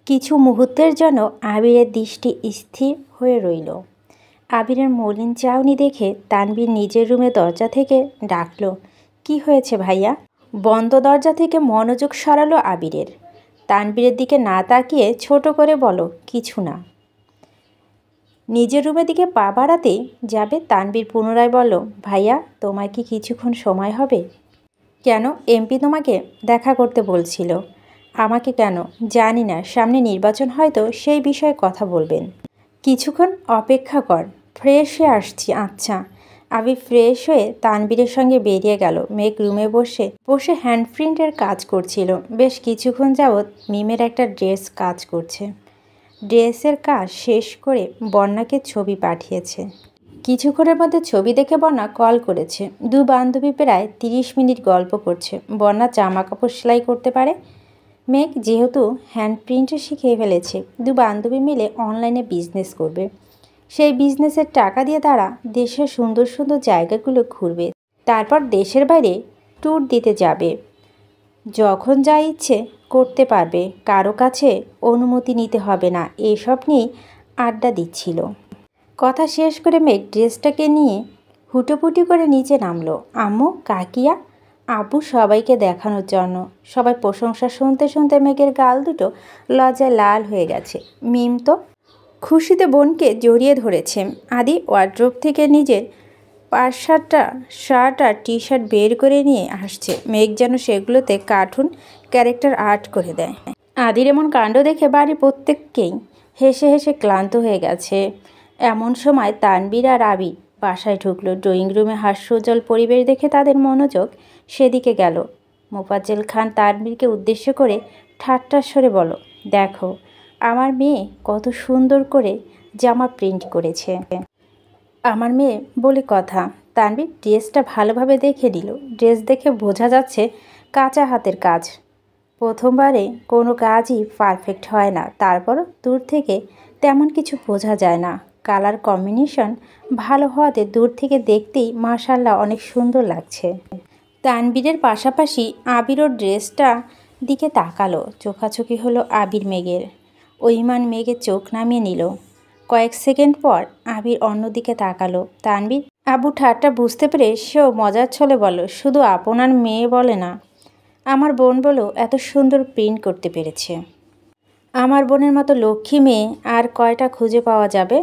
কিছু মুহূর্তের জন্য আবিরের দৃষ্টি স্থির হয়ে রইল। আবিরের মলিন চাউনি দেখে তানবীর নিজের রুমে দরজা থেকে ডাকলো, কি হয়েছে ভাইয়া? বন্ধ দরজা থেকে মনোযোগ সরালো আবিরের। তানবীরের দিকে না তাকিয়ে ছোট করে বলো, কিছু না। নিজের রুমের দিকে পা বাড়াতে যাবে তানবীর পুনরায় বলল, ভাইয়া তোমার কি কিছুক্ষণ সময় হবে? কেন? এমপি তোমাকে দেখা করতে বলছিল। আমাকে কেন? জানি না, সামনে নির্বাচন হয়তো সেই বিষয়ে কথা বলবেন। কিছুক্ষণ অপেক্ষা কর, ফ্রেশ হয়ে আসছি। আচ্ছা। আবির ফ্রেশ হয়ে তানবীরের সঙ্গে বেরিয়ে গেল। মেঘ রুমে বসে বসে হ্যান্ডপ্রিন্টের কাজ করছিল। বেশ কিছুক্ষণ যাবৎ মিমের একটা ড্রেস কাজ করছে। ড্রেসের কাজ শেষ করে বন্যাকে ছবি পাঠিয়েছে। কিছুক্ষণের মধ্যে ছবি দেখে বন্যা কল করেছে। দু বান্ধবী প্রায় 30 মিনিট গল্প করছে। বন্যা জামা কাপড় সেলাই করতে পারে। মেঘ যেহেতু হ্যান্ড প্রিন্টে শিখে ফেলেছে, দু বান্ধবী মিলে অনলাইনে বিজনেস করবে। সেই বিজনেসের টাকা দিয়ে তারা দেশের সুন্দর সুন্দর জায়গাগুলো ঘুরবে, তারপর দেশের বাইরে ট্যুর দিতে যাবে। যখন যা ইচ্ছে করতে পারবে, কারো কাছে অনুমতি নিতে হবে না। এসব নিয়েই আড্ডা দিচ্ছিল। কথা শেষ করে মেঘ ড্রেসটাকে নিয়ে হুটোপুটি করে নিচে নামলো। আম্মু, কাকিয়া, আব্বু সবাইকে দেখানোর জন্য। সবাই প্রশংসা শুনতে শুনতে মেঘের গাল দুটো লজ্জায় লাল হয়ে গেছে। মিম তো খুশিতে বোনকে জড়িয়ে ধরেছে। আদি ওয়ার্ড্রোব থেকে নিজের শার্ট আর টি শার্ট বের করে নিয়ে আসছে। মেঘ যেন সেগুলোতে কার্টুন ক্যারেক্টার আর্ট করে দেয়। আদির এমন কাণ্ড দেখে বাড়ির প্রত্যেককেই হেসে হেসে ক্লান্ত হয়ে গেছে। এমন সময় তানবীর আর আবির বাসায় ঢুকলো। ড্রয়িং রুমে হাস্যোজ্জ্বল পরিবেশ দেখে তাদের মনোযোগ সেদিকে গেল। মোফাজ্জল খান তানবীরকে উদ্দেশ্য করে ঠাট্টার স্বরে বলল, দেখো আমার মেয়ে কত সুন্দর করে জামা প্রিন্ট করেছে। আমার মেয়ে বলে কথা। তানবীর ড্রেসটা ভালোভাবে দেখে নিল। ড্রেস দেখে বোঝা যাচ্ছে কাঁচা হাতের কাজ। প্রথমবারে কোনো কাজই পারফেক্ট হয় না, তারপরও দূর থেকে তেমন কিছু বোঝা যায় না। কালার কম্বিনেশন ভালো হওয়াতে দূর থেকে দেখতেই মাশাআল্লাহ অনেক সুন্দর লাগছে। তানবীরের পাশাপাশি আবিরও ড্রেসটা দিকে তাকালো। চোখাচোখি হলো আবির মেঘের। ইমান মেঘের চোখ নামিয়ে নিল। কয়েক সেকেন্ড পর আবির অন্যদিকে তাকালো। তানবীর আবু ঠাট্টা বুঝতে পেরে সেও মজার ছলে বলল, শুধু আপনার মেয়ে বলে না, আমার বোন বলেও এত সুন্দর প্রিন্ট করতে পেরেছে। আমার বোনের মতো লক্ষ্মী মেয়ে আর কয়টা খুঁজে পাওয়া যাবে?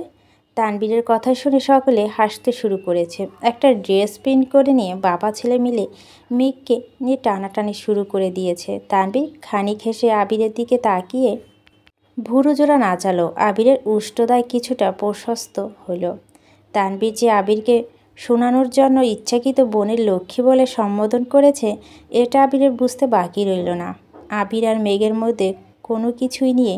তানবীরের কথা শুনে সকলে হাসতে শুরু করেছে। একটা ড্রেস প্রিন্ট করে নিয়ে বাবা ছেলে মিলে মেঘকে নিয়ে টানাটানি শুরু করে দিয়েছে। তানবীর খানিক হেসে আবিরের দিকে তাকিয়ে ভুরু জোড়া নাচালো। আবিরের উষ্ঠদায় কিছুটা প্রশস্ত হলো। তানবীর যে আবিরকে শোনানোর জন্য ইচ্ছাকৃত বোনের লক্ষ্মী বলে সম্বোধন করেছে, এটা আবিরের বুঝতে বাকি রইল না। আবির আর মেঘের মধ্যে কোনো কিছুই নিয়ে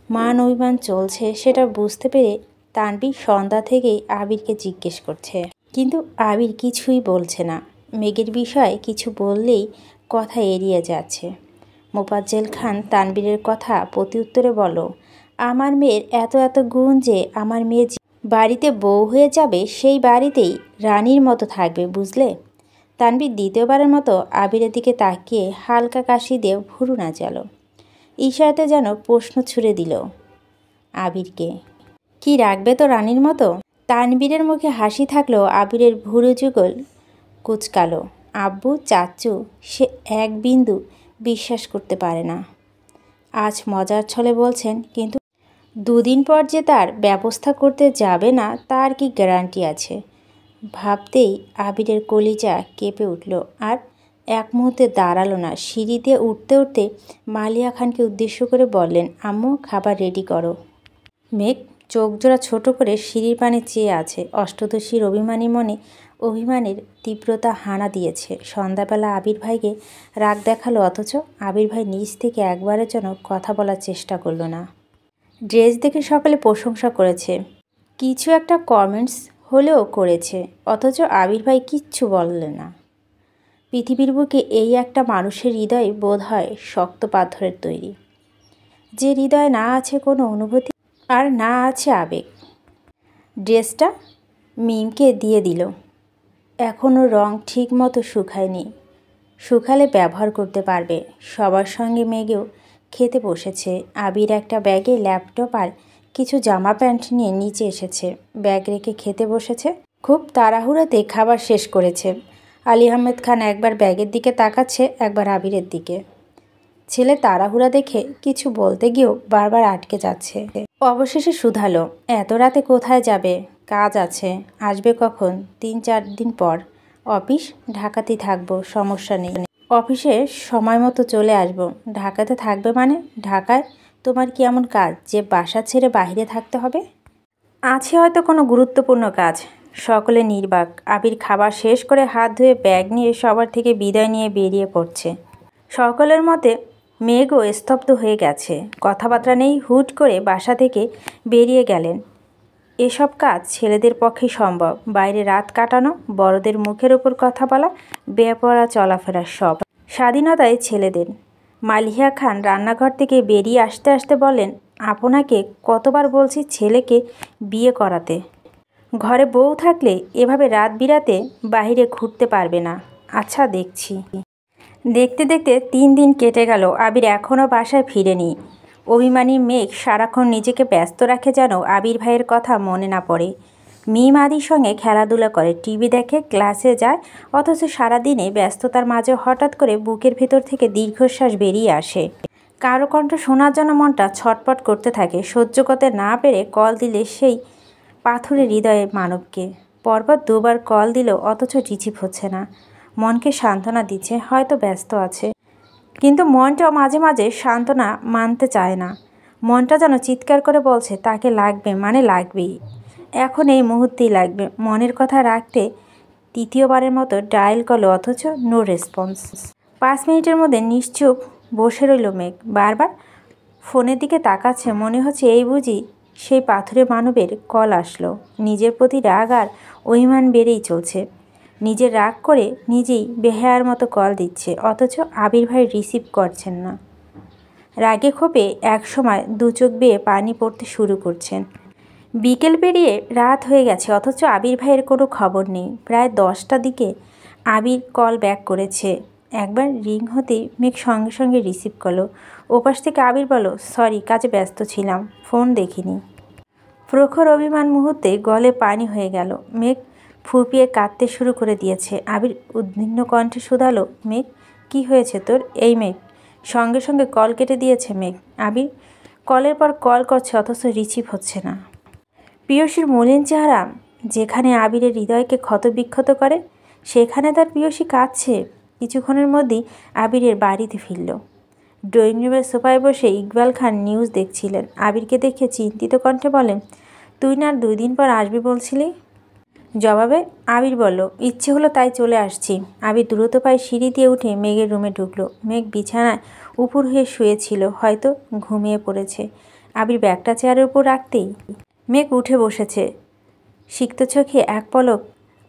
মান অভিমান চলছে সেটা বুঝতে পেরে তানবীর সন্ধ্যা থেকেই আবিরকে জিজ্ঞেস করছে, কিন্তু আবির কিছুই বলছে না। মেঘের বিষয়ে কিছু বললেই কথা এড়িয়ে যাচ্ছে। মোফাজ্জল খান তানবীরের কথা প্রত্যুত্তরে বলল, আমার মেয়ের এত এত গুণ যে আমার মেয়ে বাড়িতে বউ হয়ে যাবে, সেই বাড়িতেই রানীর মতো থাকবে, বুঝলে? তানবীর দ্বিতীয়বারের মতো আবিরের দিকে তাকিয়ে হালকা কাশি দিয়ে ভুরু নাচালো। ইশারাতে যেন প্রশ্ন ছুড়ে দিল আবিরকে, কি রাখবে তো রানীর মতো? তানবীরের মুখে হাসি থাকলেও আবিরের ভুরু যুগল কুচকালো। আব্বু, চাচু, সে এক বিন্দু বিশ্বাস করতে পারে না। আজ মজার ছলে বলছেন, কিন্তু দুদিন পর যে তার ব্যবস্থা করতে যাবে না তার কি গ্যারান্টি আছে? ভাবতেই আবিরের কলিজা কেঁপে উঠল। আর এক মুহূর্তে দাঁড়ালো না। সিঁড়ি দিয়ে উঠতে উঠতে মালিয়া খানকে উদ্দেশ্য করে বললেন, আম্মু খাবার রেডি করো। মেঘ চোখ জোড়া ছোট করে সিঁড়ির পানে চেয়ে আছে। অষ্টদশীর অভিমানী মনে অভিমানের তীব্রতা হানা দিয়েছে। সন্ধ্যাবেলা আবির ভাইকে রাগ দেখালো, অথচ আবির ভাই নিজ থেকে একবারের জন্য কথা বলার চেষ্টা করলো না। ড্রেস দেখে সকলে প্রশংসা করেছে, কিছু একটা কমেন্টস হলেও করেছে, অথচ আবির ভাই কিচ্ছু বললেন না। পৃথিবীর বুকে এই একটা মানুষের হৃদয় বোধ হয় শক্ত পাথরের তৈরি, যে হৃদয়ে না আছে কোনো অনুভূতি আর না আছে আবেগ। ড্রেসটা মিমকে দিয়ে দিল। এখনও রং ঠিক মতো শুকায়নি, শুকালে ব্যবহার করতে পারবে। সবার সঙ্গে মেঘেও খেতে বসেছে। আবির একটা ব্যাগে ল্যাপটপ আর কিছু জামা প্যান্ট নিয়ে নিচে এসেছে, ব্যাগ রেখে খেতে বসেছে। খুব তাড়াহুড়োতে খাবার শেষ করেছে। আলী আহমেদ খান একবার ব্যাগের দিকে তাকাচ্ছে, একবার আবিরের দিকে। ছেলে তাড়াহুড়া দেখে কিছু বলতে গিয়েও বারবার আটকে যাচ্ছে। অবশেষে শুধালো, এত রাতে কোথায় যাবে? কাজ আছে। আসবে কখন? 3-4 দিন পর। অফিস? ঢাকাতেই থাকবো, সমস্যা নেই। অফিসে সময় মতো চলে আসবো। ঢাকাতে থাকবে মানে? ঢাকায় তোমার কি এমন কাজ যে বাসা ছেড়ে বাইরে থাকতে হবে? আছে হয়তো কোনো গুরুত্বপূর্ণ কাজ। সকলে নির্বাক। আবির খাবার শেষ করে হাত ধুয়ে ব্যাগ নিয়ে সবার থেকে বিদায় নিয়ে বেরিয়ে পড়ছে। সকলের মতে মেঘও স্তব্ধ হয়ে গেছে। কথাবার্তা নেই, হুট করে বাসা থেকে বেরিয়ে গেলেন। এসব কাজ ছেলেদের পক্ষে সম্ভব। বাইরে রাত কাটানো, বড়দের মুখের ওপর কথা বলা, বেপরোয়া চলাফেরা সব স্বাধীনতায় ছেলেদের। মালিহা খান রান্নাঘর থেকে বেরিয়ে আসতে আসতে বলেন, আপনাকে কতবার বলছি ছেলেকে বিয়ে করাতে। ঘরে বউ থাকলে এভাবে রাত বিরাতে বাইরে ঘুরতে পারবে না। আচ্ছা, দেখছি। দেখতে দেখতে 3 দিন কেটে গেল। আবির এখনও বাসায় ফিরেনি। অভিমানী মেঘ সারাক্ষণ নিজেকে ব্যস্ত রাখে যেন আবির ভাইয়ের কথা মনে না পড়ে। মিম আদির সঙ্গে খেলাধুলা করে, টিভি দেখে, ক্লাসে যায়, অথচ সারাদিনে ব্যস্ততার মাঝে হঠাৎ করে বুকের ভেতর থেকে দীর্ঘশ্বাস বেরিয়ে আসে। কারো কণ্ঠ শোনার জন্য মনটা ছটপট করতে থাকে। সহ্য করতে না পেরে কল দিলে সেই পাথুরে হৃদয়ের মানবকে। পরপর 2বার কল দিলেও অথচ রিসিভ হচ্ছে না। মনকে সান্ত্বনা দিচ্ছে, হয়তো ব্যস্ত আছে। কিন্তু মনটাও মাঝে মাঝে সান্ত্বনা মানতে চায় না। মনটা যেন চিৎকার করে বলছে তাকে লাগবে, মানে লাগবেই, এখন এই মুহূর্তেই লাগবে। মনের কথা রাখতে 3য়বারের মতো ডায়াল করলো, অথচ নো রেসপন্স। 5 মিনিটের মধ্যে নিশ্চুপ বসে রইল মেঘ। বারবার ফোনের দিকে তাকাচ্ছে। মনে হচ্ছে এই বুঝি সেই পাথুরে মানবের কল আসলো। নিজের প্রতি রাগ আর অভিমান বেড়েই চলছে। নিজের রাগ করে নিজেই বেহায়ার মতো কল দিচ্ছে, অথচ আবির ভাই রিসিভ করছেন না। রাগে ক্ষোভে একসময় 2 চোখ বেয়ে পানি পড়তে শুরু করছেন। বিকেল পেরিয়ে রাত হয়ে গেছে, অথচ আবির ভাইয়ের কোনো খবর নেই। প্রায় 10টার দিকে আবির কল ব্যাক করেছে। একবার রিং হতেই মেঘ সঙ্গে সঙ্গে রিসিভ করলো। ওপাশ থেকে আবির বলল, সরি, কাজে ব্যস্ত ছিলাম, ফোন দেখিনি। প্রখর অভিমান মুহূর্তে গলে পানি হয়ে গেল। মেঘ ফুঁপিয়ে কাঁদতে শুরু করে দিয়েছে। আবির উদ্বিগ্ন কণ্ঠে শুধালো, মেঘ, কি হয়েছে তোর? এই মেঘ। সঙ্গে সঙ্গে কল কেটে দিয়েছে মেঘ। আবির কলের পর কল করছে, অথচ রিসিভ হচ্ছে না। প্রিয়সীর মলিন চেহারা যেখানে আবিরের হৃদয়কে ক্ষতবিক্ষত করে, সেখানে তার প্রিয়সী কাঁদছে। কিছুক্ষণের মধ্যেই আবিরের বাড়িতে ফিরল। ড্রয়িং রুমের সোফায় বসে ইকবাল খান নিউজ দেখছিলেন। আবিরকে দেখে চিন্তিত কণ্ঠে বলেন, তুই না আর 2 দিন পর আসবি বলছিলি? জবাবে আবির বলল, ইচ্ছে হলো তাই চলে আসছি। আবির দ্রুত পায়ে সিঁড়ি দিয়ে উঠে মেঘের রুমে ঢুকলো। মেঘ বিছানায় উপর হয়ে শুয়েছিল, হয়তো ঘুমিয়ে পড়েছে। আবির ব্যাগটা চেয়ারের উপর রাখতেই মেঘ উঠে বসেছে। সিক্ত চোখে এক পলক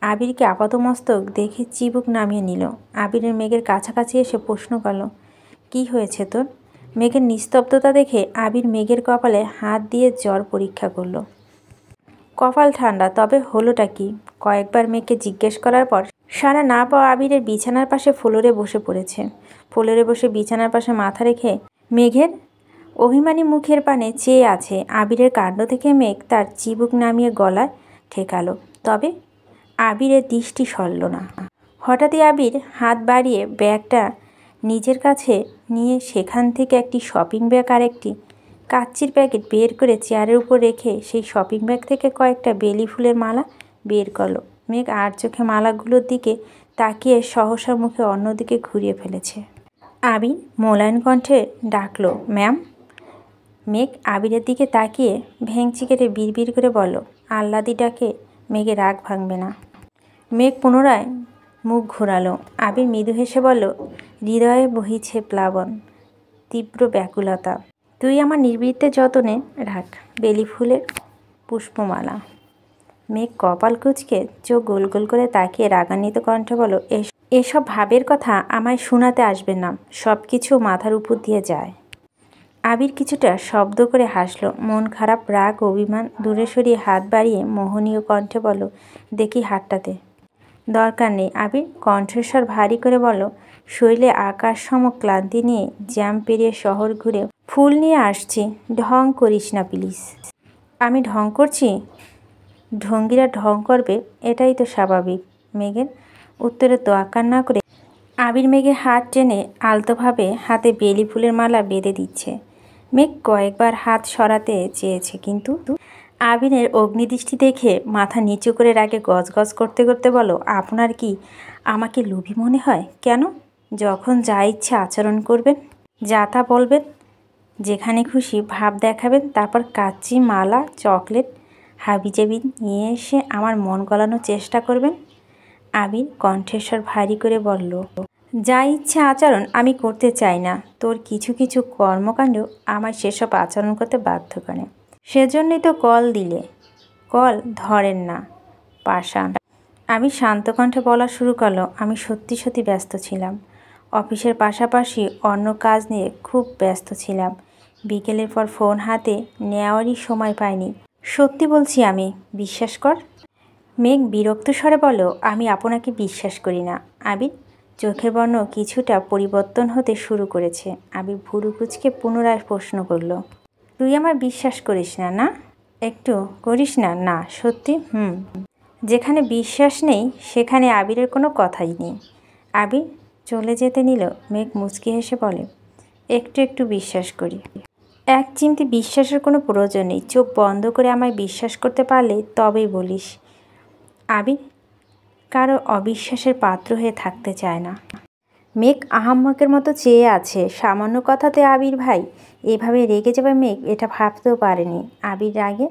আবিরকে আপাতমস্তক দেখে চিবুক নামিয়ে নিল। আবিরের মেঘের কাছাকাছি এসে প্রশ্ন করল, কি হয়েছে তোর? মেঘের নিস্তব্ধতা দেখে আবির মেঘের কপালে হাত দিয়ে জ্বর পরীক্ষা করল। কপাল ঠান্ডা, তবে হলোটা কি? কয়েকবার মেঘকে জিজ্ঞেস করার পর সাড়া না পাওয়া আবিরের বিছানার পাশে ফ্লোরে বসে পড়েছে। ফ্লোরে বসে বিছানার পাশে মাথা রেখে মেঘের অভিমানী মুখের পানে চেয়ে আছে। আবিরের কাণ্ড থেকে মেঘ তার চিবুক নামিয়ে গলায় ঠেকালো, তবে আবিরের দৃষ্টি সরল না। হঠাৎই আবির হাত বাড়িয়ে ব্যাগটা নিজের কাছে নিয়ে সেখান থেকে একটি শপিং ব্যাগ আর একটি কাচ্চির প্যাকেট বের করে চেয়ারের উপর রেখে সেই শপিং ব্যাগ থেকে কয়েকটা বেলি ফুলের মালা বের করলো। মেঘ আর চোখে মালাগুলোর দিকে তাকিয়ে সহসা মুখে অন্যদিকে ঘুরিয়ে ফেলেছে। আবির মোলায়েম কণ্ঠে ডাকলো, ম্যাম। মেঘ আবিরের দিকে তাকিয়ে ভেংচি কেটে বিড়বিড় করে বলল, আহ্লাদি ডাকে মেঘে রাগ ভাঙবে না। মেঘ পুনরায় মুখ ঘোরালো। আবির মৃদু হেসে বলল, হৃদয়ে বহিছে প্লাবন, তীব্র ব্যাকুলতা, তুই আমার নির্বৃত্তে যতনে রাখ বেলি ফুলের পুষ্পমালা। মেঘ কপাল কুঁচকে চোখ গোল গোল করে তাকিয়ে রাগান্বিত কণ্ঠে বলল, এসব ভাবের কথা আমায় শোনাতে আসবে না, সব কিছু মাথার উপর দিয়ে যায়। আবির কিছুটা শব্দ করে হাসলো। মন খারাপ, রাগ, অভিমান দূরে সরিয়ে হাত বাড়িয়ে মোহনীয় কণ্ঠে বলল, দেখি হাতটাতে। দরকার নেই। আবির কণ্ঠস্বর ভারী করে বলল, শরীরে আকাশ সম ক্লান্তি নিয়ে জ্যাম পেরিয়ে শহর ঘুরে ফুল নিয়ে আসছি, ঢং করিস না প্লিজ। আমি ঢং করছি? ঢঙ্গিরা ঢং করবে, এটাই তো স্বাভাবিক। মেঘের উত্তরে তোয়াক্কা না করে আবির মেঘের হাত টেনে আলতোভাবে হাতে বেলি ফুলের মালা বেঁধে দিচ্ছে। মেঘ কয়েকবার হাত সরাতে চেয়েছে, কিন্তু আবিরের অগ্নিদৃষ্টি দেখে মাথা নিচু করে রাগে গজগজ করতে করতে বলো, আপনার কি আমাকে লোভী মনে হয়? কেন? যখন যা ইচ্ছে আচরণ করবেন, যা তা বলবেন, যেখানে খুশি ভাব দেখাবেন, তারপর কাচ্চি, মালা, চকলেট হাবিজাবি নিয়ে এসে আমার মন গলানোর চেষ্টা করবেন। আবির কণ্ঠস্বর ভারী করে বলল, যা ইচ্ছে আচরণ আমি করতে চাই না। তোর কিছু কিছু কর্মকাণ্ড আমার সেসব আচরণ করতে বাধ্য করে। সেজন্যই তো কল দিলে। কল ধরেন না পাষাণ। আমি শান্ত কণ্ঠে বলা শুরু করলো, আমি সত্যি সত্যি ব্যস্ত ছিলাম। অফিসের পাশাপাশি অন্য কাজ নিয়ে খুব ব্যস্ত ছিলাম। বিকেলের পর ফোন হাতে নেওয়ারই সময় পাইনি। সত্যি বলছি আমি, বিশ্বাস কর। মেঘ বিরক্ত স্বরে বলল, আমি আপনাকে বিশ্বাস করি না। আবির চোখের বর্ণ কিছুটা পরিবর্তন হতে শুরু করেছে। আবির ভুরু কুঁচকে পুনরায় প্রশ্ন করল, তুই আমার বিশ্বাস করিস না? না একটু করিস না? না সত্যি? যেখানে বিশ্বাস নেই সেখানে আবিরের কোনো কথাই নেই। আবির চলে যেতে নিল। মেঘ মুচকি হেসে বলে, একটু একটু বিশ্বাস করি। এক চিমটি বিশ্বাসের কোনো প্রয়োজন নেই। চোখ বন্ধ করে আমায় বিশ্বাস করতে পারলে তবেই বলিস। আবির কারো অবিশ্বাসের পাত্র হয়ে থাকতে চায় না। মেঘ আহাম্মকের মতো চেয়ে আছে। সামান্য কথাতে আবির ভাই এভাবে রেগে যাবে মেঘ এটা ভাবতেও পারেনি। আবির রাগে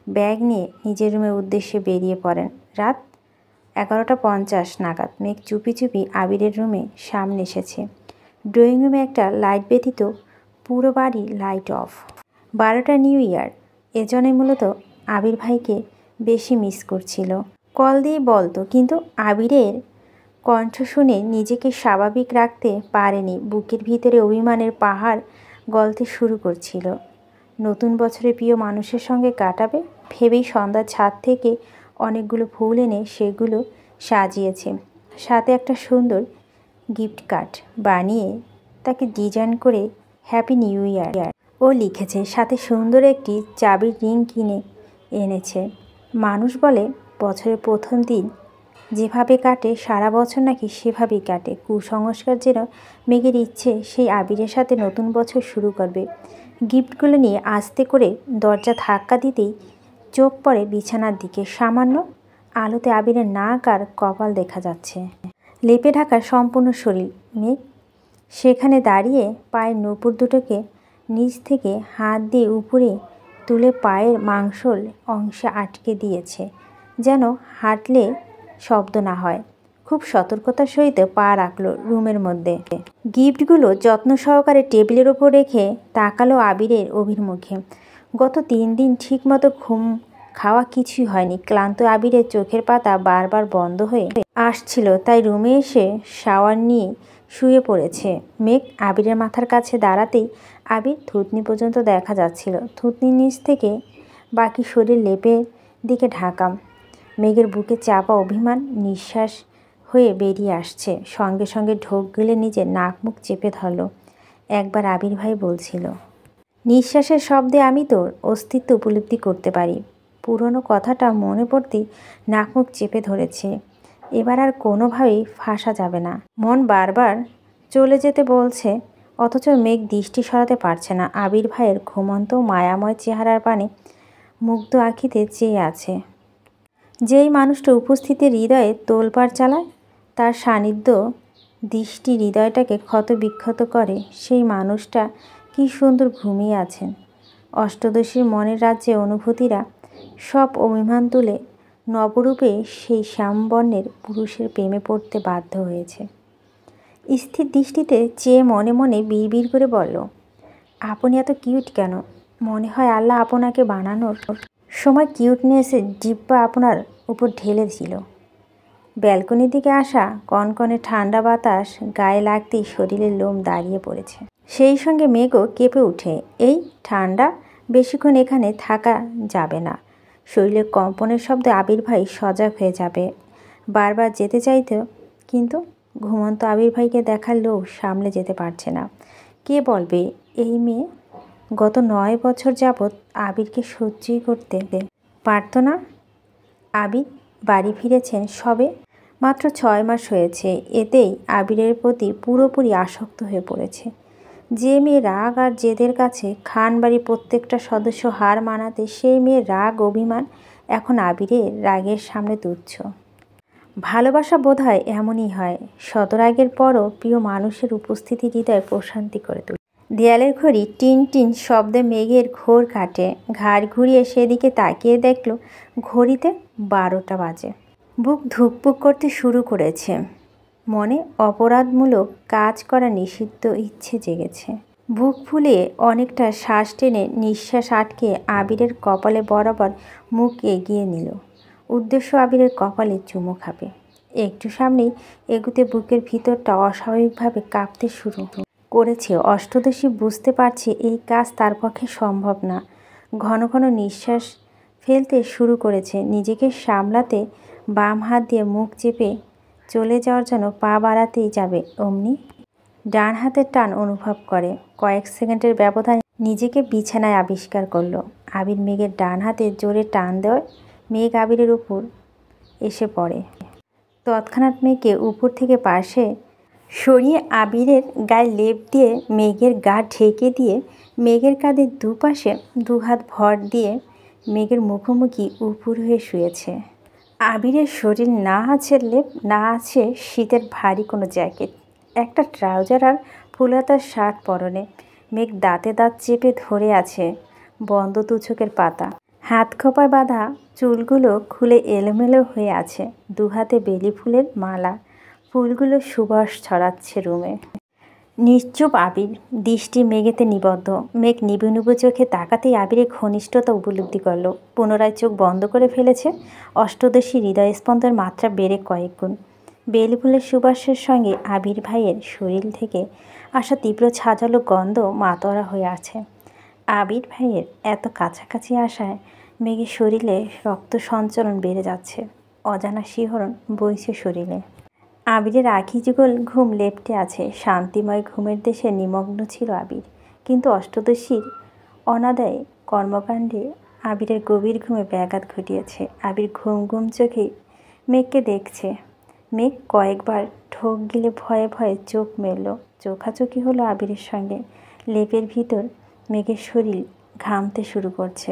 ব্যাগ নিয়ে নিজের রুমের উদ্দেশ্যে বেরিয়ে পড়েন। রাত 11:50 নাগাদ মেঘ চুপি চুপি আবিরের রুমে সামনে এসেছে। ড্রয়িং রুমে একটা লাইট ব্যতীত পুরো বাড়ি লাইট অফ। 12টা নিউ ইয়ার, এজন্যই মূলত আবির ভাইকে বেশি মিস করছিল। কল দিয়ে বলতো, কিন্তু আবিরের কণ্ঠ শুনে নিজেকে স্বাভাবিক রাখতে পারেনি। বুকের ভিতরে অভিমানের পাহাড় গলতে শুরু করছিল। নতুন বছরে প্রিয় মানুষের সঙ্গে কাটাবে ভেবেই সন্ধ্যার ছাদ থেকে অনেকগুলো ফুল এনে সেগুলো সাজিয়েছে। সাথে একটা সুন্দর গিফট কার্ড বানিয়ে তাকে ডিজাইন করে হ্যাপি নিউ ইয়ার ও লিখেছে। সাথে সুন্দর একটি চাবির রিং কিনে এনেছে। মানুষ বলে বছরের প্রথম দিন যেভাবে কাটে সারা বছর নাকি সেভাবেই কাটে। কুসংস্কার যেন মেঘের ইচ্ছে সেই আবিরের সাথে নতুন বছর শুরু করবে। গিফটগুলো নিয়ে আস্তে করে দরজা ধাক্কা দিতেই চোখ পড়ে বিছানার দিকে। সামান্য আলোতে আবিরের নাক আর কপাল দেখা যাচ্ছে। লেপে ঢাকা সম্পূর্ণ শরীর। মেঘ সেখানে দাঁড়িয়ে পায়ের নূপুর দুটোকে নিচ থেকে হাত দিয়ে উপরে তুলে পায়ের মাংসল অংশে আটকে দিয়েছে, যেন হাঁটলে শব্দ না হয়। খুব সতর্কতার সহিত পা রাখলো রুমের মধ্যে। গিফটগুলো যত্ন সহকারে টেবিলের ওপর রেখে তাকালো আবিরের অভিমুখে। গত 3 দিন ঠিকমতো ঘুম খাওয়া কিছুই হয়নি। ক্লান্ত আবিরের চোখের পাতা বারবার বন্ধ হয়ে আসছিল, তাই রুমে এসে শাওয়ার নিয়ে শুয়ে পড়েছে। মেঘ আবিরের মাথার কাছে দাঁড়াতেই আবির থুতনি পর্যন্ত দেখা যাচ্ছিল। থুতনির নিচ থেকে বাকি শরীর লেপের দিকে ঢাকা। মেঘের বুকে চাপা অভিমান নিঃশ্বাস হয়ে বেরিয়ে আসছে। সঙ্গে সঙ্গে ঢোক গিলে নিজের নাক মুখ চেপে ধরল। একবার আবির ভাই বলছিল, নিঃশ্বাসের শব্দে আমি তোর অস্তিত্ব উপলব্ধি করতে পারি। পুরনো কথাটা মনে পড়তেই নাক মুখ চেপে ধরেছে। এবার আর কোনোভাবেই ফাঁসা যাবে না। মন বারবার চলে যেতে বলছে, অথচ মেঘ দৃষ্টি সরাতে পারছে না। আবির ভাইয়ের ঘুমন্ত মায়াময় চেহারার পানে মুগ্ধ আঁখিতে চেয়ে আছে। যেই মানুষটা উপস্থিতির হৃদয়ে তোলপাড় চালায়, তার সান্নিধ্য দৃষ্টি হৃদয়টাকে ক্ষত বিক্ষত করে। সেই মানুষটা কি সুন্দর ঘুমিয়ে আছেন। অষ্টদশীর মনের রাজ্যে অনুভূতিরা সব অভিমান তুলে নবরূপে সেই শ্যামবর্ণের পুরুষের প্রেমে পড়তে বাধ্য হয়েছে। স্থির দৃষ্টিতে চেয়ে মনে মনে বিড়বিড় করে বলল, আপনি এত কিউট কেন? মনে হয় আল্লাহ আপনাকে বানানোর সময় কিউটনেসের জিহ্বা আপনার উপর ঢেলেছিল। ব্যালকনির দিকে আসা কনকনে ঠান্ডা বাতাস গায়ে লাগতেই শরীরের লোম দাঁড়িয়ে পড়েছে। সেই সঙ্গে মেঘও কেঁপে উঠে। এই ঠান্ডা, বেশিক্ষণ এখানে থাকা যাবে না। শরীরের কম্পনের শব্দে আবির ভাই সজাগ হয়ে যাবে। বারবার যেতে চাইতো, কিন্তু ঘুমন্ত আবির ভাইকে দেখার লোভ সামলে যেতে পারছে না। কে বলবে এই মেয়ে গত 9 বছর যাবৎ আবিরকে সহ্যই করতে পারত না। আবির বাড়ি ফিরেছেন সবে মাত্র 6 মাস হয়েছে, এতেই আবিরের প্রতি পুরোপুরি আসক্ত হয়ে পড়েছে। যে মেয়ে রাগ আর জেদের কাছে খান বাড়ির প্রত্যেকটা সদস্য হার মানাতে, সেই মেয়ের রাগ অভিমান এখন আবিরের রাগের সামনে তুচ্ছ। ভালোবাসা বোধহয় এমনই হয়, শত রাগের পরও প্রিয় মানুষের উপস্থিতি হৃদয় প্রশান্তি করে তোলে। দেয়ালের ঘড়ি টিন টিন শব্দে মেঘের ঘোর কাটে। ঘাড় ঘুরিয়ে সেদিকে তাকিয়ে দেখল ঘড়িতে 12টা বাজে। বুক ধুকপুক করতে শুরু করেছে। মনে অপরাধমূলক কাজ করা নিষিদ্ধ ইচ্ছে জেগেছে। বুক ফুলিয়ে অনেকটা শ্বাস টেনে নিঃশ্বাস আটকে আবিরের কপালে বরাবর মুখ এগিয়ে নিল। উদ্দেশ্য আবিরের কপালে চুমু খাবে। একটু সামনেই এগুতে বুকের ভিতরটা অস্বাভাবিকভাবে কাঁপতে শুরু করেছে। অষ্টদশী বুঝতে পারছে এই কাজ তার পক্ষে সম্ভব না। ঘন ঘন নিঃশ্বাস ফেলতে শুরু করেছে। নিজেকে সামলাতে বাম হাত দিয়ে মুখ চেপে চলে যাওয়ার জন্য পা বাড়াতেই যাবে, অমনি ডান হাতের টান অনুভব করে। কয়েক সেকেন্ডের ব্যবধানে নিজেকে বিছানায় আবিষ্কার করলো। আবির মেঘের ডান হাতে জোরে টান দেয়, মেঘ আবিরের উপর এসে পড়ে। তৎক্ষণাৎ মেঘকে উপর থেকে পাশে সরিয়ে আবিরের গায়ে লেপ দিয়ে মেঘের গা ঢেকে দিয়ে মেঘের কাঁধের দুপাশে দুহাত ভর দিয়ে মেঘের মুখোমুখি উপুর হয়ে শুয়েছে। আবিরের শরীর না আছে লেপ, না আছে শীতের ভারী কোনো জ্যাকেট, একটা ট্রাউজার আর ফুলাতার শার্ট পরনে। মেঘ দাঁতে দাঁত চেপে ধরে আছে বন্ধ দুচোখের পাতা। হাত খোপায় বাঁধা চুলগুলো খুলে এলোমেলো হয়ে আছে। দুহাতে বেলি ফুলের মালা, ফুলগুলো সুবাস ছড়াচ্ছে রুমে। নিশ্চুপ আবির, দৃষ্টি মেঘেতে নিবদ্ধ। মেঘ নিবু নিবু চোখে তাকাতেই আবিরের ঘনিষ্ঠতা উপলব্ধি করল। পুনরায় চোখ বন্ধ করে ফেলেছে। অষ্টদশী হৃদয়স্পন্দনের মাত্রা বেড়ে কয়েক গুণ। বেলি ফুলের সুবাসের সঙ্গে আবির ভাইয়ের শরীর থেকে আসা তীব্র ছাজালো গন্ধ মাতোয়ারা হয়ে আছে। আবির ভাইয়ের এত কাছাকাছি আসায় মেঘের শরীরে রক্ত সঞ্চালন বেড়ে যাচ্ছে। অজানা শিহরণ বইছে শরীরে। আবিরের আখি যুগল ঘুম লেপ্টে আছে। শান্তিময় ঘুমের দেশে নিমগ্ন ছিল আবির। কিন্তু অষ্টদশীর অনাদায়ী কর্মকাণ্ডে আবিরের গভীর ঘুমে ব্যাঘাত ঘটিয়েছে। আবির ঘুম ঘুম চোখে মেঘকে দেখছে। মেঘ কয়েকবার ঢোক গিলে ভয়ে ভয়ে চোখ মেলল। চোখাচোখি হলো আবিরের সঙ্গে। লেপের ভিতর মেঘের শরীর ঘামতে শুরু করছে।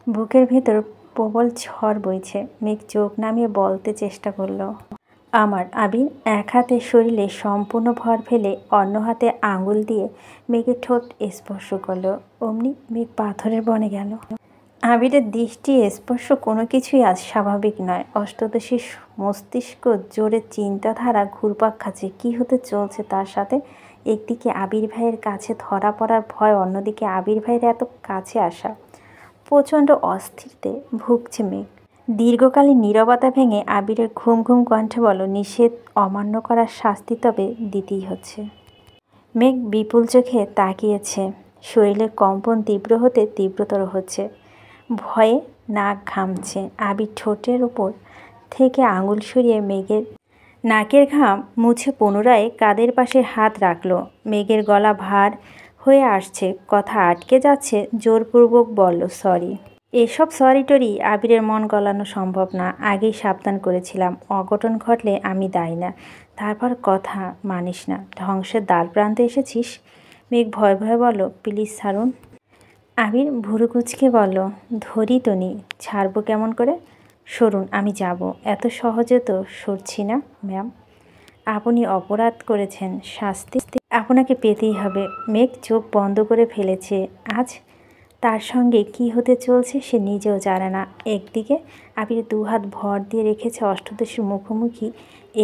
বুকের ভেতর প্রবল ঝড় বইছে। মেঘ চোখ নামিয়ে বলতে চেষ্টা করলো, আমার। আবির এক হাতে শরীরে সম্পূর্ণ ভর ফেলে অন্য হাতে আঙুল দিয়ে মেঘের ঠোঁট স্পর্শ করলো। অমনি মেঘ পাথরের বনে গেল। আবিরের দৃষ্টি স্পর্শ কোনো কিছুই আজ স্বাভাবিক নয়। অষ্টদশীর মস্তিষ্ক জোরে চিন্তাধারা ঘুরপাক খাচ্ছে। কী হতে চলছে তার সাথে? একদিকে আবির ভাইয়ের কাছে ধরা পড়ার ভয়, অন্যদিকে আবির ভাইয়ের এত কাছে আসা। প্রচণ্ড অস্থিরতে ভুগছে মেঘ। দীর্ঘকালীন নীরবতা ভেঙে আবিরের ঘুম ঘুম কণ্ঠে বলল, নিষেধ অমান্য করার শাস্তি তবে দিতেই হচ্ছে। মেঘ বিপুল চোখে তাকিয়েছে। শরীরের কম্পন তীব্র হতে তীব্রতর হচ্ছে। ভয়ে নাক ঘামছে। আবির ঠোঁটের ওপর থেকে আঙুল সরিয়ে মেঘের নাকের ঘাম মুছে পুনরায় কাঁধের পাশে হাত রাখল। মেঘের গলা ভার হয়ে আসছে, কথা আটকে যাচ্ছে। জোরপূর্বক বলল, সরি। এসব সরি টরি আবিরের মন গলানো সম্ভব না। আগেই সাবধান করেছিলাম, অঘটন ঘটলে আমি দায়ী না। তারপর কথা মানিস না, ধ্বংসের দ্বার প্রান্তে এসেছিস। মেঘ ভয়ে ভয়ে বলল, প্লিজ ছাড়ুন। আবির ভুরু কুঁচকে বলল, ধরি তো নি, ছাড়বো কেমন করে? সরুন, আমি যাব। এত সহজে তো সরছি না ম্যাম। আপনি অপরাধ করেছেন, শাস্তি আপনাকে পেতেই হবে। মেঘ চোখ বন্ধ করে ফেলেছে। আজ তার সঙ্গে কি হতে চলছে সে নিজেও জানে না। একদিকে আবির দুহাত ভর দিয়ে রেখেছে, অষ্টদশীর মুখোমুখি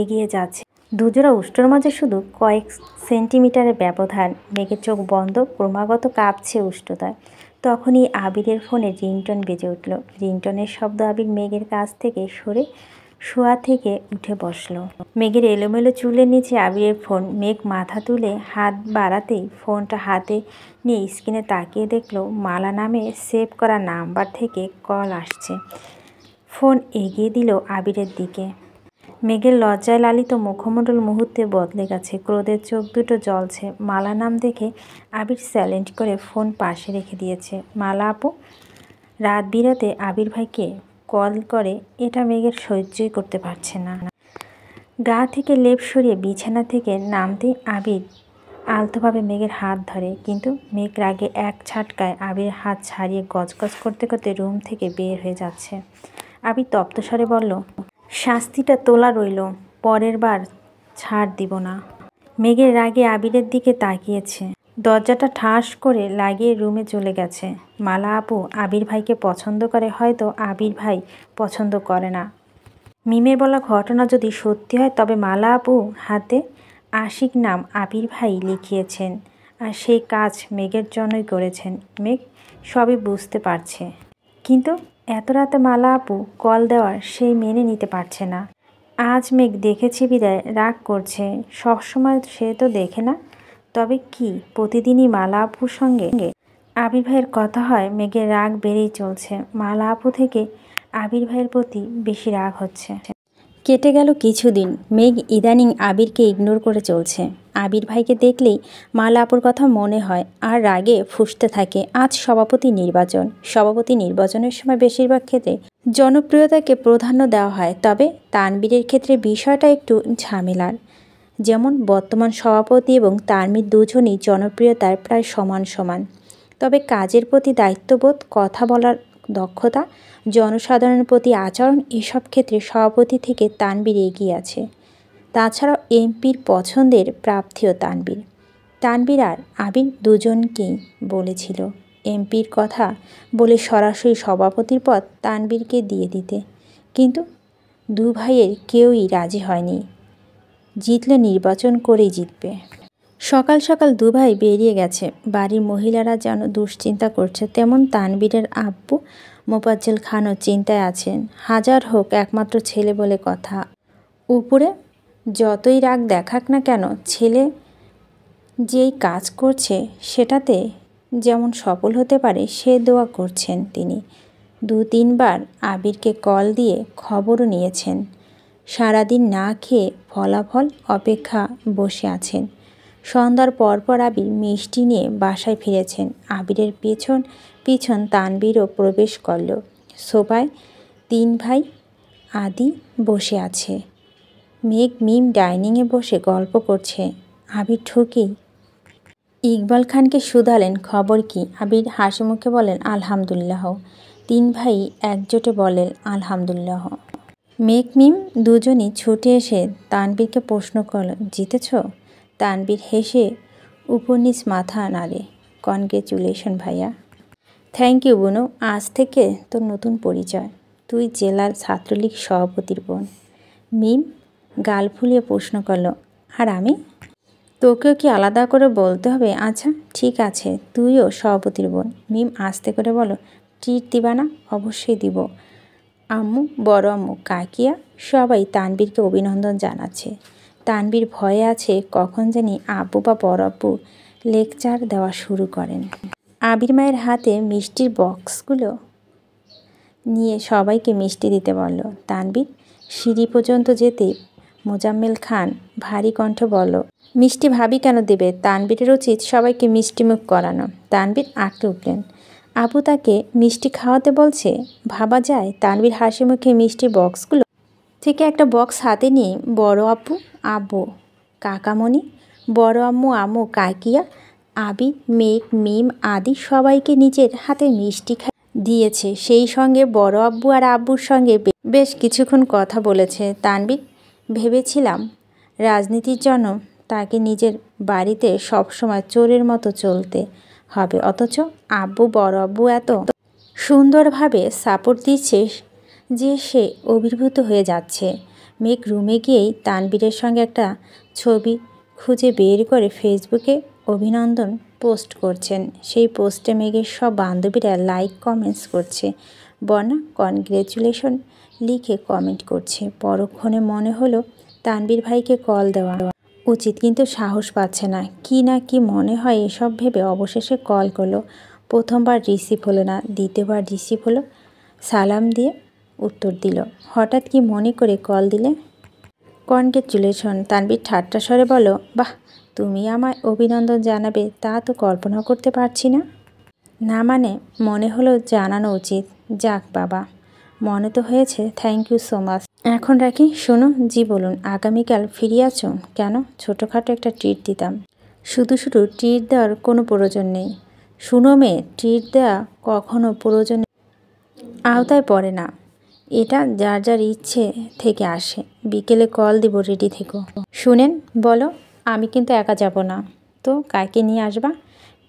এগিয়ে যাচ্ছে। দুজোড়া উষ্ট্রর মাঝে শুধু কয়েক সেন্টিমিটারের ব্যবধান। মেঘের চোখ বন্ধ, ক্রমাগত কাঁপছে উষ্ণতায়। তখনই আবিরের ফোনে রিংটন বেজে উঠল। রিংটনের শব্দ আবির মেঘের কাছ থেকে সরে শোয়া থেকে উঠে বসল। মেঘের এলোমেলো চুলের নিচে আবিরের ফোন। মেঘ মাথা তুলে হাত বাড়াতেই ফোনটা হাতে নিয়ে স্ক্রিনে তাকিয়ে দেখল মালা নামে সেভ করা নাম্বার থেকে কল আসছে। ফোন এগিয়ে দিল আবিরের দিকে। মেঘের লজ্জায় লালিত মুখমণ্ডল মুহূর্তে বদলে গেছে, ক্রোধের চোখ দুটো জ্বলছে। মালা নাম দেখে আবির সাইলেন্ট করে ফোন পাশে রেখে দিয়েছে। মালা আপু রাত বিরাতে আবির ভাইকে কল করে, এটা মেঘের সহ্যই করতে পারছে না। গা থেকে লেপ সরিয়ে বিছানা থেকে নামতেই আবির আলতোভাবে মেঘের হাত ধরে, কিন্তু মেঘ রাগে এক ছাটকায় আবিরের হাত ছাড়িয়ে গজগজ করতে করতে রুম থেকে বের হয়ে যাচ্ছে। আবির তপ্তস্বরে বলল, শাস্তিটা তোলা রইল, পরের বার ছাড় দিব না। মেঘের রাগে আবিরের দিকে তাকিয়েছে, দরজাটা ঠাস করে লাগিয়ে রুমে চলে গেছে। মালা আপু আবির ভাইকে পছন্দ করে, হয়তো আবির ভাই পছন্দ করে না। মিমের বলা ঘটনা যদি সত্যি হয়, তবে মালা আপু হাতে আশিক নাম আবির ভাই লিখিয়েছেন, আর সেই কাজ মেঘের জন্যই করেছেন। মেঘ সবই বুঝতে পারছে, কিন্তু এত রাতে মালা আপু কল দেওয়ার সেই মেনে নিতে পারছে না। আজ মেঘ দেখেছে বিদায় রাগ করছে, সবসময় সে তো দেখে না। তবে কি প্রতিদিনই মালা আপুর সঙ্গে আবির ভাইয়ের কথা হয়, মেঘের রাগ বেড়েই চলছে। মালা আপু থেকে আবির ভাইয়ের প্রতি বেশি রাগ হচ্ছে। কেটে গেল কিছুদিন। মেঘ ইদানিং আবিরকে ইগনোর করে চলছে। আবির ভাইকে দেখলেই মালা আপুর কথা মনে হয় আর রাগে ফুঁসতে থাকে। আজ সভাপতি নির্বাচনের সময় বেশিরভাগ ক্ষেত্রে জনপ্রিয়তাকে প্রাধান্য দেওয়া হয়, তবে তানবীরের ক্ষেত্রে বিষয়টা একটু ঝামেলার। যেমন বর্তমান সভাপতি এবং তানবীর দুজনই জনপ্রিয়তার প্রায় সমান সমান, তবে কাজের প্রতি দায়িত্ববোধ, কথা বলার দক্ষতা, জনসাধারণের প্রতি আচরণ, এসব ক্ষেত্রে সভাপতি থেকে তানবীর এগিয়ে আছে। তাছাড়াও এমপির পছন্দের প্রার্থীও তানবীর আর আবির দুজনকেই বলেছিল এমপির কথা বলে সরাসরি সভাপতির পদ তানবীরকে দিয়ে দিতে, কিন্তু দু ভাইয়ের কেউই রাজি হয়নি। জিতলে নির্বাচন করেই জিতবে। সকাল সকাল দু ভাই বেরিয়ে গেছে। বাড়ির মহিলারা যেন দুশ্চিন্তা করছে, তেমন তানবীরের আব্বু মোফাজ্জল খানও চিন্তায় আছেন। হাজার হোক একমাত্র ছেলে বলে কথা, উপরে যতই রাগ দেখাক না কেন, ছেলে যেই কাজ করছে সেটাতে যেমন সফল হতে পারে সে দোয়া করছেন তিনি। 2-3 বার আবিরকে কল দিয়ে খবরও নিয়েছেন। সারাদিন না খেয়ে ফলাফল অপেক্ষা বসে আছেন। সন্ধ্যার পরপর আবির মিষ্টি নিয়ে বাসায় ফিরেছেন। আবিরের পিছন পিছন তানবীরও প্রবেশ করল। সোফায় 3 ভাই আদি বসে আছে। মেঘ মিম ডাইনিংয়ে বসে গল্প করছে। আবির ঠুকেই ইকবাল খানকে শুধালেন, খবর কি? আবির হাসি মুখে বলেন, আলহামদুলিল্লাহ। 3 ভাই একজোটে বলেন, আলহামদুলিল্লাহ। মেঘ মিম দুজনই ছুটে এসে তানবীরকে প্রশ্ন করল, জিতেছ? তানবীর হেসে উপর-নিচ মাথা নাড়ে, কনগ্রেচুলেশন ভাইয়া। থ্যাংক ইউ বুনু, আজ থেকে তোর নতুন পরিচয়, তুই জেলার ছাত্রলীগ সভাপতির বোন। মিম গাল ফুলিয়ে প্রশ্ন করল, আর আমি? তোকেও কি আলাদা করে বলতে হবে? আচ্ছা ঠিক আছে, তুইও সভাপতির বোন। মিম আস্তে করে বলো, ট্রিট দিবা না? অবশ্যই দিব। আম্মু, বড় আম্মু, কাকিয়া সবাই তানবীরকে অভিনন্দন জানাচ্ছে। তানবীর ভয়ে আছে কখন জানি আব্বু বা বড় আব্বু লেকচার দেওয়া শুরু করেন। আবির মায়ের হাতে মিষ্টির বক্সগুলো নিয়ে সবাইকে মিষ্টি দিতে বলল। তানবীর সিঁড়ি পর্যন্ত যেতে মোজাম্মেল খান ভারী কণ্ঠে বলল, মিষ্টি ভাবি কেন দেবে? তানবীরের উচিত সবাইকে মিষ্টিমুখ করানো। তানবীর আঁকড়ে উঠলেন, আবু তাকে মিষ্টি খাওয়াতে বলছে, ভাবা যায়? তানবীর হাসি মুখে মিষ্টির বক্সগুলো থেকে একটা বক্স হাতে নিয়ে বড় আব্বু, আব্বু, কাকামণি, বড় আম্মু, আম্মু, কাকিয়া, আবি, মেঘ, মিম আদি সবাইকে নিজের হাতে মিষ্টি দিয়েছে। সেই সঙ্গে বড় আব্বু আর আব্বুর সঙ্গে বেশ কিছুক্ষণ কথা বলেছে। তানবীর ভেবেছিলাম রাজনীতির জন্য তাকে নিজের বাড়িতে সবসময় চোরের মতো চলতে হবে, অথচ আব্বু বড় আব্বু এত সুন্দরভাবে সাপোর্ট দিচ্ছে যে সে অভিভূত হয়ে যাচ্ছে। মেঘ রুমে গিয়েই তানবীরের সঙ্গে একটা ছবি খুঁজে বের করে ফেসবুকে অভিনন্দন পোস্ট করছেন। সেই পোস্টে মেঘের সব বান্ধবীরা লাইক কমেন্টস করছে। বর্ণা কনগ্রেচুলেশন লিখে কমেন্ট করছে। পরক্ষণে মনে হলো তানবীর ভাইকে কল দেওয়া উচিত, কিন্তু সাহস পাচ্ছে না। কি মনে হয় এসব ভেবে অবশেষে কল করলো। প্রথমবার রিসিভ হলো না, দ্বিতীয়বার রিসিভ হলো। সালাম দিয়ে উত্তর দিল। হঠাৎ কি মনে করে কল দিলে? কনগ্রেচুলেশন, তানভীর ঠাট্টা স্বরে বলো। বাহ, তুমি আমায় অভিনন্দন জানাবে তা তো কল্পনা করতে পারছি না। না মানে মনে হলো জানানো উচিত। যাক বাবা, মনে তো হয়েছে, থ্যাংক ইউ সো মাচ। এখন রাখি। শোনো, জি বলুন। আগামীকাল ফিরে আছো কেন? ছোটোখাটো একটা ট্রিট দিতাম। শুধু শুধু ট্রিট দেওয়ার কোনো প্রয়োজন নেই। শুনো মেয়ে, ট্রিট দেওয়া কখনো প্রয়োজনের আওতায় পড়ে না। এটা যার যার ইচ্ছে থেকে আসে। বিকেলে কল দিব, রেডি থেকো। শুনেন, বলো। আমি কিন্তু একা যাব না। তো কাকে নিয়ে আসবা?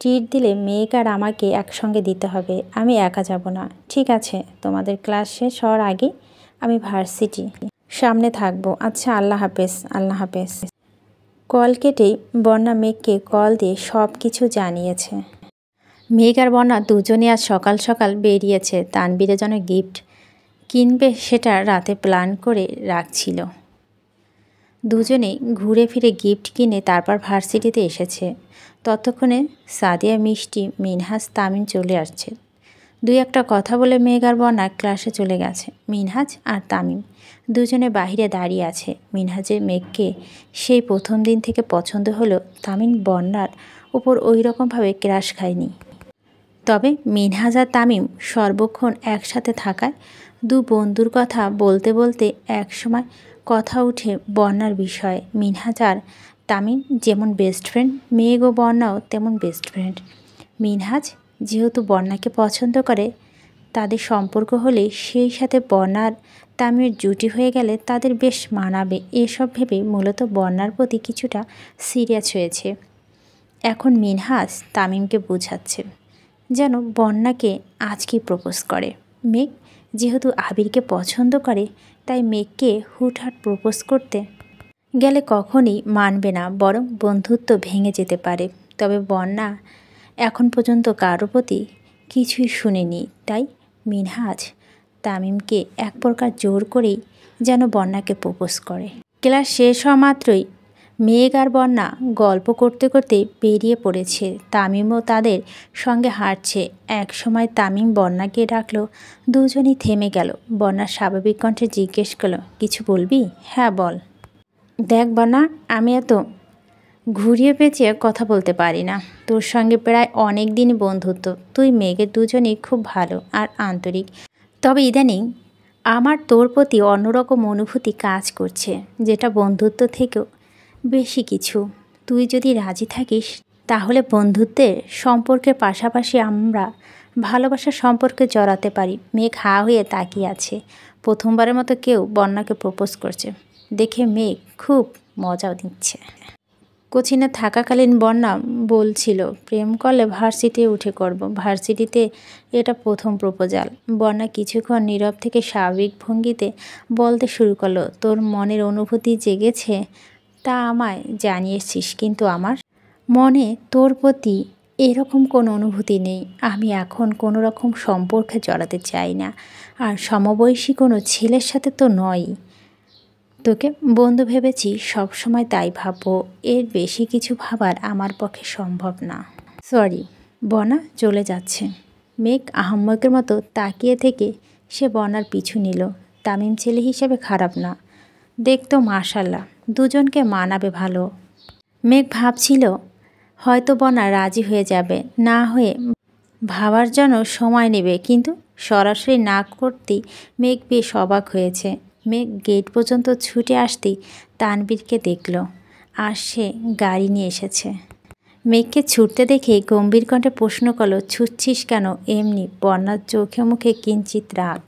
ট্রিট দিলে মেঘ আর আমাকে একসঙ্গে দিতে হবে। আমি একা যাব না। ঠিক আছে, তোমাদের ক্লাস শেষ হওয়ার আগে আমি ভার্সিটি সামনে থাকবো। আচ্ছা, আল্লাহ হাফেজ। আল্লাহ হাফেজ। কল কেটেই বন্যা মেঘকে কল দিয়ে সব কিছু জানিয়েছে। মেঘ আর বন্যা দুজনে আজ সকাল সকাল বেরিয়েছে তানবীরের জন্য গিফট কিনবে, সেটা রাতে প্ল্যান করে রাখছিল। দুজনেই ঘুরে ফিরে গিফট কিনে তারপর ভার্সিটিতে এসেছে। ততক্ষণে সাদিয়া, মিষ্টি, মিনহাজ, তামিম চলে আসছে। দুই একটা কথা বলে মেঘ আর বন্যা ক্লাসে চলে গেছে। মিনহাজ আর তামিম দুজনে বাহিরে দাঁড়িয়ে আছে। মিনহাজের মেঘকে সেই প্রথম দিন থেকে পছন্দ হলো। তামিম বন্যার উপর ওই রকমভাবে ক্রাশ খায়নি। তবে মিনহাজ আর তামিম সর্বক্ষণ একসাথে থাকায় দু বন্ধুর কথা বলতে বলতে একসময় কথা উঠে বন্যার বিষয়ে। মিনহাজ আর তামিম যেমন বেস্ট ফ্রেন্ড, মেঘ ও বন্যাও তেমন বেস্ট ফ্রেন্ড। মিনহাজ যেহেতু বন্যাকে পছন্দ করে, তাদের সম্পর্ক হলে সেই সাথে বন্যার তামিমের জুটি হয়ে গেলে তাদের বেশ মানাবে, এসব ভেবে মূলত বন্যার প্রতি কিছুটা সিরিয়াস হয়েছে। এখন মিনহাজ তামিমকে বোঝাচ্ছে যেন বন্যাকে আজকেই প্রপোজ করে। মেঘ যেহেতু আবিরকে পছন্দ করে, তাই মেঘকে হুটহাট প্রপোজ করতে গেলে কখনই মানবে না, বরং বন্ধুত্ব ভেঙে যেতে পারে। তবে বন্যা এখন পর্যন্ত কারো প্রতি কিছুই শুনেনি, তাই মিনহাজ তামিমকে এক প্রকার জোর করেই যেন বন্যাকে প্রপোজ করে। ক্লাস শেষ হওয়া মাত্রই মেঘ আর বন্যা গল্প করতে করতে বেরিয়ে পড়েছে। তামিমও তাদের সঙ্গে হাঁটছে। এক সময় তামিম বন্যাকে ডাকলো। দুজনই থেমে গেল। বন্যা স্বাভাবিক কণ্ঠে জিজ্ঞেস করলো, কিছু বলবি? হ্যাঁ বল। দেখ বন্যা, আমি এত ঘুরিয়ে পেঁচিয়ে কথা বলতে পারি না। তোর সঙ্গে প্রায় অনেক দিনই বন্ধুত্ব। তুই মেঘের দুজনেই খুব ভালো আর আন্তরিক। তবে ইদানিং আমার তোর প্রতি অন্যরকম অনুভূতি কাজ করছে, যেটা বন্ধুত্ব থেকেও বেশি কিছু। তুই যদি রাজি থাকিস তাহলে বন্ধুত্বের সম্পর্কের পাশাপাশি আমরা ভালোবাসার সম্পর্কে জড়াতে পারি। মেঘ হা হয়ে তাকিয়ে আছে। প্রথমবারের মতো কেউ বন্যাকে প্রপোজ করছে দেখে মেঘ খুব মজাও দিচ্ছে। কোচিনে থাকাকালীন বন্যা বলছিল প্রেম করলে ভার্সিটি উঠে করব। ভার্সিটিতে এটা প্রথম প্রপোজাল। বন্যা কিছুক্ষণ নীরব থেকে স্বাভাবিক ভঙ্গিতে বলতে শুরু করলো, তোর মনের অনুভূতি জেগেছে তা আমায় জানিয়েছিস, কিন্তু আমার মনে তোর প্রতি এরকম কোনো অনুভূতি নেই। আমি এখন কোনো রকম সম্পর্কে জড়াতে চাই না, আর সমবয়সী কোনো ছেলের সাথে তো নয়ই। তোকে বন্ধু ভেবেছি, সবসময় তাই ভাববো। এর বেশি কিছু ভাবার আমার পক্ষে সম্ভব না। সরি। বন্যা চলে যাচ্ছে। মেঘ আহাম্মকের মতো তাকিয়ে থেকে সে বন্যার পিছু নিল। তামিম ছেলে হিসেবে খারাপ না, দেখতো মাশাল্লাহ, দুজনকে মানাবে ভালো। মেঘ ভাবছিল হয়তো বন্যা রাজি হয়ে যাবে, না হয়ে ভাবার জন্য সময় নেবে, কিন্তু সরাসরি না করতেই মেঘ বেশ অবাক হয়েছে। মেঘ গেট পর্যন্ত ছুটে আসতেই তানবীরকে দেখল, আর সে গাড়ি নিয়ে এসেছে। মেঘকে ছুটতে দেখে গম্ভীর কণ্ঠে প্রশ্ন করল, ছুটছিস কেন? এমনি। বন্যার চোখে মুখে কিঞ্চিত রাগ।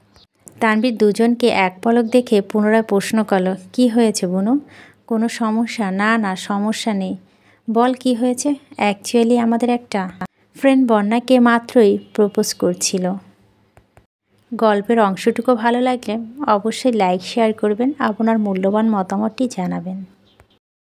তানবীর দুজনকে এক পলক দেখে পুনরায় প্রশ্ন করল, কি হয়েছে বুনু? কোনো সমস্যা? না না, সমস্যা নেই। বল কি হয়েছে? অ্যাকচুয়ালি আমাদের একটা ফ্রেন্ড বন্যাকে মাত্রই প্রপোজ করছিল। গল্পের অংশটুকু ভালো লাগলে অবশ্যই লাইক শেয়ার করবেন, আপনার মূল্যবান মতামতটি জানাবেন।